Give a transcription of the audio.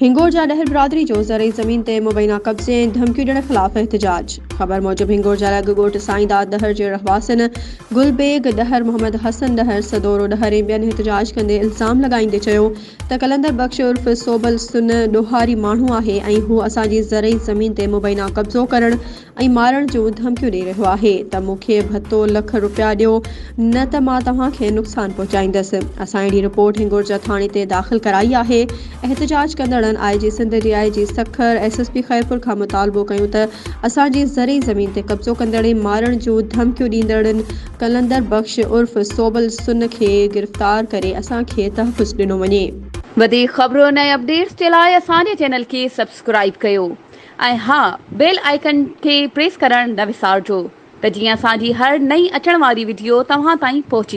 हिंगोर जा डहर बिरादरी जो ज़रई ज़मीन ते मुबैना कब्ज़े ऐं धमकियूं ॾियण ख़िलाफ़ एहतजाज। ख़बर मूजिब हिंगोर जा ॻोठ साईंदाद डहर जे रहवासिन गुलबेग डहर मोहम्मद हसन डहर सदोरो डहर ऐं ॿियनि एहतजाज कंदे इल्ज़ाम लॻाईंदे चयो त कलंदर बख्श उर्फ़ सोबल सुन ॾोहारी माण्हू आहे ऐं हू असांजी ज़रई ज़मीन ते मुबैना कब्ज़ो करण ऐं मारण जूं धमकियूं ॾेई रहियो आहे त मूंखे भतो लख रुपया ॾियो न त मां तव्हांखे नुक़सानु पहुचाईंदसि। असां अहिड़ी रिपोर्ट हिंगोर जा थाणे ते दाख़िल कराई आहे। एहतजाज कंदड़नि IG Sindh DIG Sukkur SSP Khairpur खां मुतालबो कयूं त असांजी ज़रई ज़मीन ते कब्ज़ो कंदड़ ऐं मारण जूं धमकियूं ॾींदड़नि कलंदर बख्श उर्फ़ सोबल सुन खे गिरफ़्तार करे असांखे तहफ़्फ़ुज़ ॾिनो वञे। वधीक ख़बरुनि ऐं अपडेट्स जे लाइ असांजे चैनल खे सब्सक्राइब कयो ऐं हा बेल आइकन खे प्रेस करणु न विसारिजो त जीअं असांजी हर नई अचण वारी वीडियो तव्हां ताईं पहुची